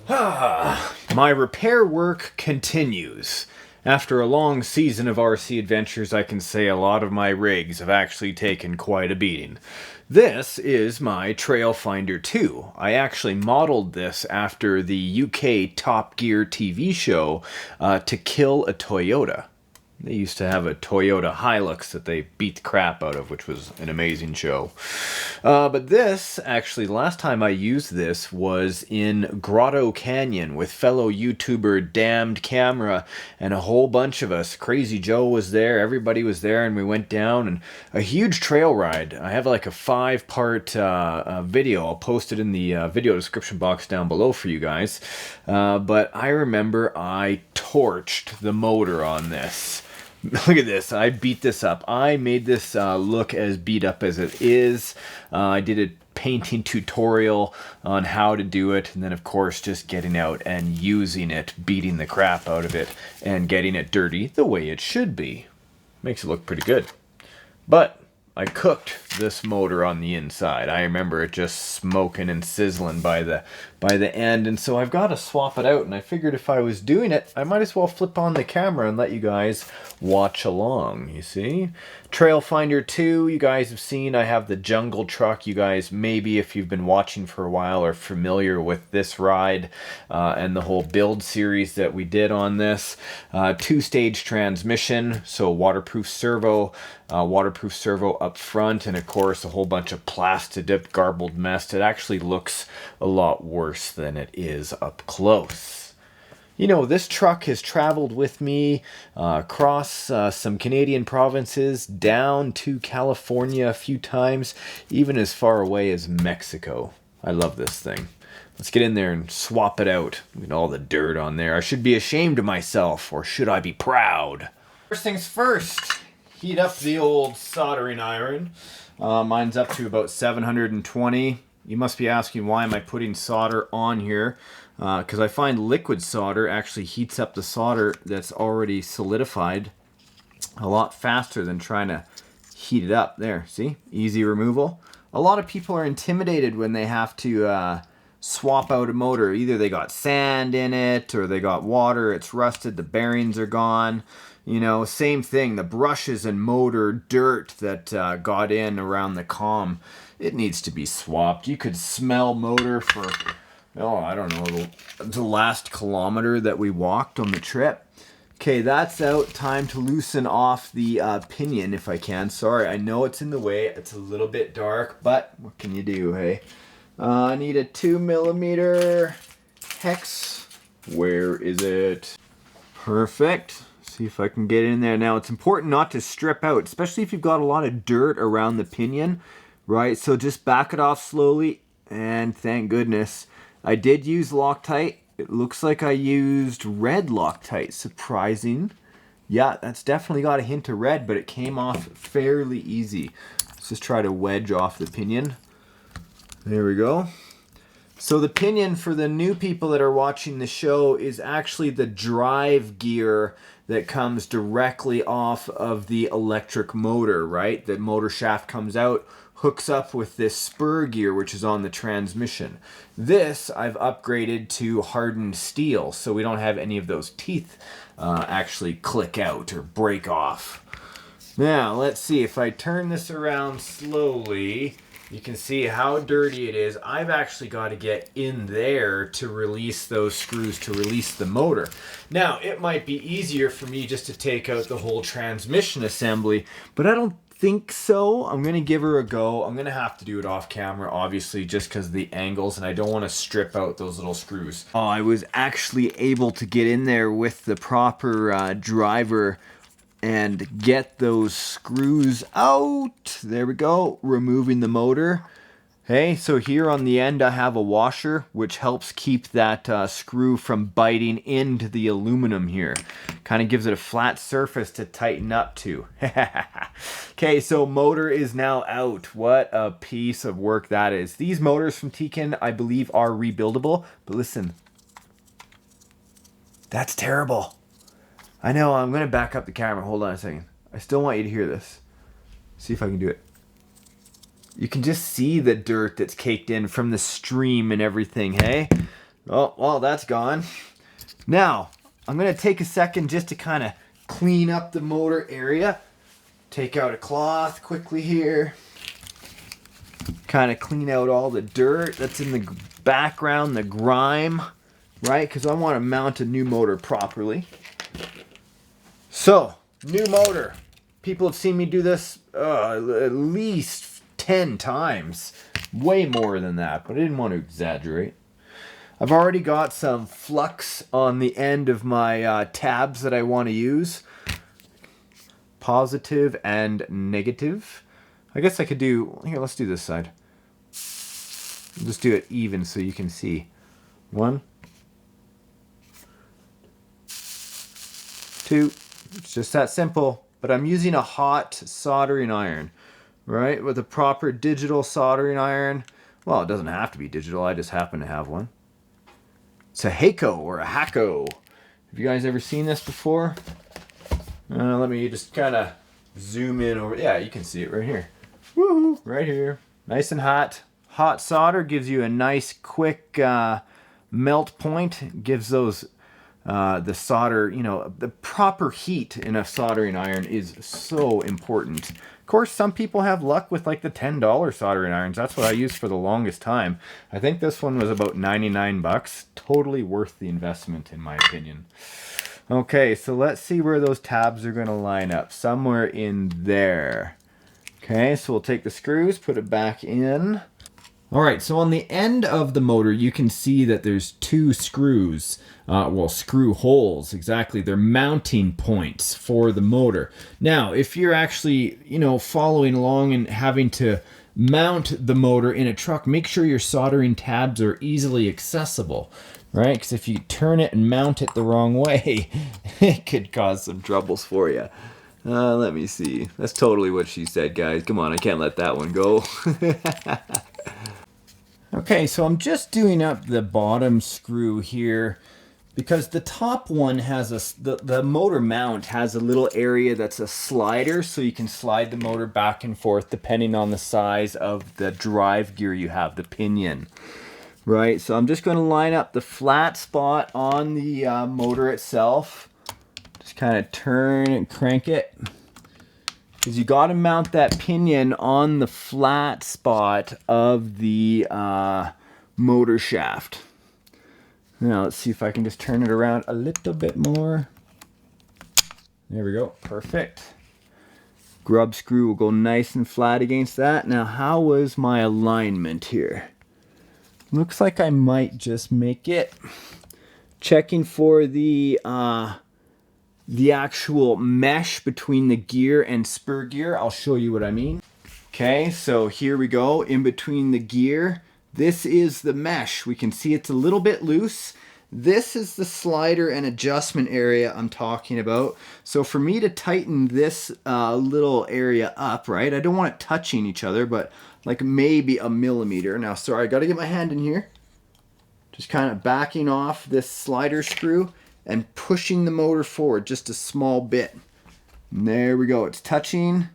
My repair work continues. After a long season of RC adventures, I can say a lot of my rigs have actually taken quite a beating. This is my Trail Finder 2. I actually modeled this after the UK Top Gear TV show To Kill a Toyota. They used to have a Toyota Hilux that they beat the crap out of, which was an amazing show. But this, actually, the last time I used this was in Grotto Canyon with fellow YouTuber Damned Camera and a whole bunch of us. Crazy Joe was there, everybody was there, and we went down and a huge trail ride. I have like a 5-part video. I'll post it in the video description box down below for you guys. But I remember I torched the motor on this. Look at this. I beat this up. I made this look as beat up as it is. I did a painting tutorial on how to do it, and then of course just getting out and using it, beating the crap out of it, and getting it dirty the way it should be. Makes it look pretty good. But I cooked this motor on the inside. I remember it just smoking and sizzling by the end, and so I've got to swap it out, and I figured if I was doing it, I might as well flip on the camera and let you guys watch along, you see? Trail Finder 2, you guys have seen. I have the jungle truck. You guys, maybe if you've been watching for a while, are familiar with this ride and the whole build series that we did on this. 2-stage transmission, so waterproof servo up front, and of course a whole bunch of plasti-dipped garbled mess. It actually looks a lot worse than it is up close. You know, this truck has traveled with me across some Canadian provinces, down to California a few times, even as far away as Mexico. I love this thing. Let's get in there and swap it out. Look at all the dirt on there. I should be ashamed of myself, or should I be proud? First things first, heat up the old soldering iron. Mine's up to about 720. You must be asking, why am I putting solder on here? Because I find liquid solder actually heats up the solder that's already solidified a lot faster than trying to heat it up. There, see? Easy removal. A lot of people are intimidated when they have to swap out a motor. Either they got sand in it, or they got water, it's rusted, the bearings are gone. You know, same thing, the brushes and motor dirt that got in around the comm, it needs to be swapped. You could smell motor for, oh, I don't know, the last kilometer that we walked on the trip. Okay, that's out. Time to loosen off the pinion if I can. Sorry, I know it's in the way. It's a little bit dark, but what can you do, hey? I need a 2mm hex. Where is it? Perfect. See if I can get in there. Now, it's important not to strip out, especially if you've got a lot of dirt around the pinion, right? So just back it off slowly, and thank goodness. I did use Loctite. It looks like I used red Loctite. Surprising. Yeah, that's definitely got a hint of red, but it came off fairly easy. Let's just try to wedge off the pinion. There we go. So the pinion, for the new people that are watching the show, is actually the drive gear that comes directly off of the electric motor, right? The motor shaft comes out, hooks up with this spur gear, which is on the transmission. This I've upgraded to hardened steel, so we don't have any of those teeth actually click out or break off. Now, let's see. If I turn this around slowly, you can see how dirty it is. I've actually got to get in there to release those screws, to release the motor. Now, it might be easier for me just to take out the whole transmission assembly, but I don't think so. I'm going to give her a go. I'm going to have to do it off camera, obviously, just because of the angles, and I don't want to strip out those little screws. Oh, I was actually able to get in there with the proper driver and get those screws out. There we go, removing the motor. Hey, so here on the end I have a washer, which helps keep that screw from biting into the aluminum here. Kind of gives it a flat surface to tighten up to. Okay, so motor is now out. What a piece of work that is. These motors from Tekin, I believe, are rebuildable, but listen, that's terrible. I know, I'm going to back up the camera. Hold on a second. I still want you to hear this. See if I can do it. You can just see the dirt that's caked in from the stream and everything, hey? Oh, well, that's gone. Now, I'm going to take a second just to kind of clean up the motor area. Take out a cloth quickly here. Kind of clean out all the dirt that's in the background, the grime, right? Because I want to mount a new motor properly. So, new motor. People have seen me do this at least 10 times. Way more than that, but I didn't want to exaggerate. I've already got some flux on the end of my tabs that I want to use. Positive and negative. I guess I could do, here, let's do this side. Just do it even so you can see. 1, 2. It's just that simple. But I'm using a hot soldering iron, right? With a proper digital soldering iron. Well, it doesn't have to be digital. I just happen to have one. It's a Heiko or a Hako. Have you guys ever seen this before? Let me just kind of zoom in over. Yeah, you can see it right here. Woohoo! Right here. Nice and hot. Hot solder gives you a nice quick melt point. Gives those the solder, you know, the proper heat in a soldering iron is so important. Of course, some people have luck with like the $10 soldering irons. That's what I used for the longest time. I think this one was about 99 bucks. Totally worth the investment in my opinion. Okay, so let's see where those tabs are going to line up. Somewhere in there. Okay, so we'll take the screws, put it back in. All right, so on the end of the motor, you can see that there's 2 screws, well, screw holes, exactly. They're mounting points for the motor. Now, if you're actually, you know, following along and having to mount the motor in a truck, make sure your soldering tabs are easily accessible, right? Because if you turn it and mount it the wrong way, it could cause some troubles for you. Let me see. That's totally what she said, guys. Come on, I can't let that one go. Okay, so I'm just doing up the bottom screw here because the top one has the motor mount has a little area that's a slider, so you can slide the motor back and forth depending on the size of the drive gear you have, the pinion. Right, so I'm just going to line up the flat spot on the motor itself. Just kind of turn and crank it. Because you got to mount that pinion on the flat spot of the motor shaft. Now let's see if I can just turn it around a little bit more. There we go, perfect. Grub screw will go nice and flat against that. Now how was my alignment here? Looks like I might just make it. Checking for the actual mesh between the gear and spur gear. I'll show you what I mean. Okay, so here we go, in between the gear. This is the mesh. We can see it's a little bit loose. This is the slider and adjustment area I'm talking about. So for me to tighten this little area up, right? I don't want it touching each other, but like maybe a millimeter. Now, sorry, I gotta get my hand in here. Just kind of backing off this slider screw and pushing the motor forward just a small bit. And there we go, it's touching.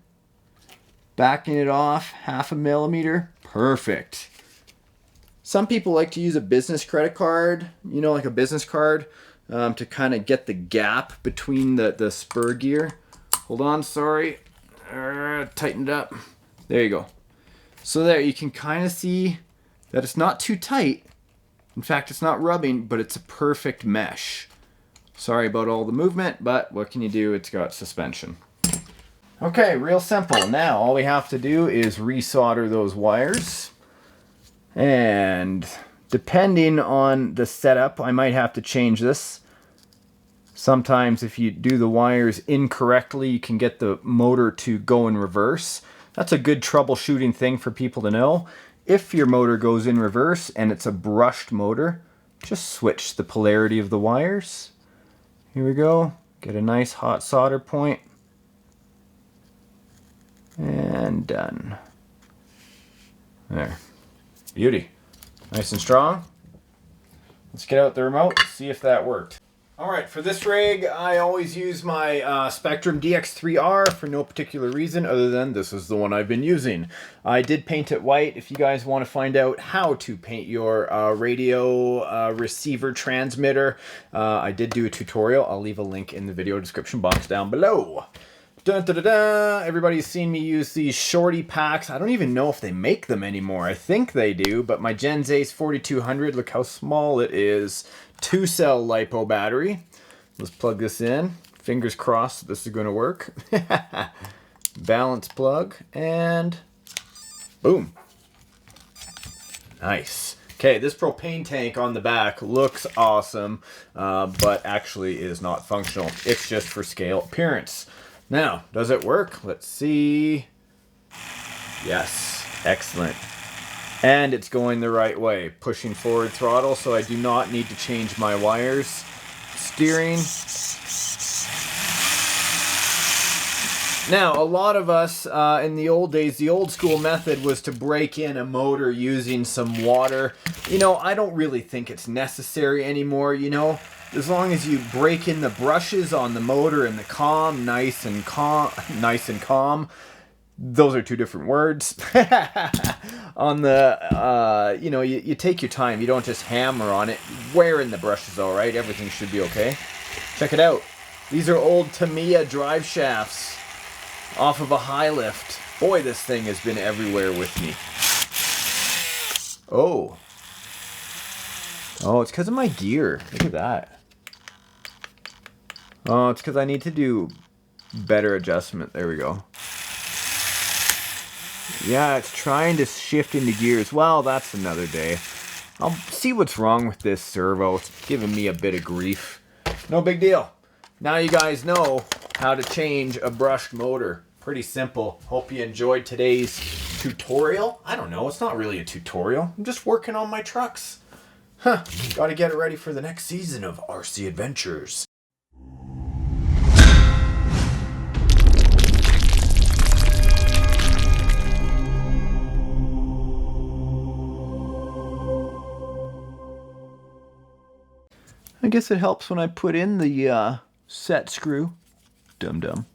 Backing it off, 0.5 millimeter, perfect. Some people like to use a business credit card, you know, like a business card, to kind of get the gap between the spur gear. Hold on, sorry, tightened up. There you go. So there, you can kind of see that it's not too tight. In fact, it's not rubbing, but it's a perfect mesh. Sorry about all the movement, but what can you do? It's got suspension. Okay, real simple. Now, all we have to do is resolder those wires. And depending on the setup, I might have to change this. Sometimes if you do the wires incorrectly, you can get the motor to go in reverse. That's a good troubleshooting thing for people to know. If your motor goes in reverse and it's a brushed motor, just switch the polarity of the wires. Here we go. Get a nice hot solder point. And done. There. Beauty. Nice and strong. Let's get out the remote and see if that worked. Alright, for this rig, I always use my Spectrum DX3R for no particular reason other than this is the one I've been using. I did paint it white. If you guys want to find out how to paint your radio receiver transmitter, I did do a tutorial. I'll leave a link in the video description box down below. Dun, dun, dun, dun. Everybody's seen me use these shorty packs. I don't even know if they make them anymore. I think they do, but my Gen Ace 4200, look how small it is. 2-cell LiPo battery. Let's plug this in. Fingers crossed this is going to work. Balance plug, and boom. Nice. Okay, this propane tank on the back looks awesome, but actually is not functional. It's just for scale appearance. Now, does it work? Let's see. Yes, excellent. And it's going the right way. Pushing forward throttle, so I do not need to change my wires. Steering. Now, a lot of us in the old days, the old school method was to break in a motor using some water. You know, I don't really think it's necessary anymore, you know. As long as you break in the brushes on the motor and the calm, nice and calm. Those are two different words. On the, you know, you take your time. You don't just hammer on it. Wear in the brushes, all right? Everything should be okay. Check it out. These are old Tamiya drive shafts off of a high lift. Boy, this thing has been everywhere with me. Oh. Oh, it's because of my gear. Look at that. Oh, it's because I need to do better adjustment. There we go. Yeah, it's trying to shift into gears. Well, that's another day. I'll see what's wrong with this servo. It's giving me a bit of grief. No big deal. Now you guys know how to change a brushed motor. Pretty simple. Hope you enjoyed today's tutorial. I don't know. It's not really a tutorial. I'm just working on my trucks. Huh. Gotta get it ready for the next season of RC Adventures. I guess it helps when I put in the set screw. Dum-dum.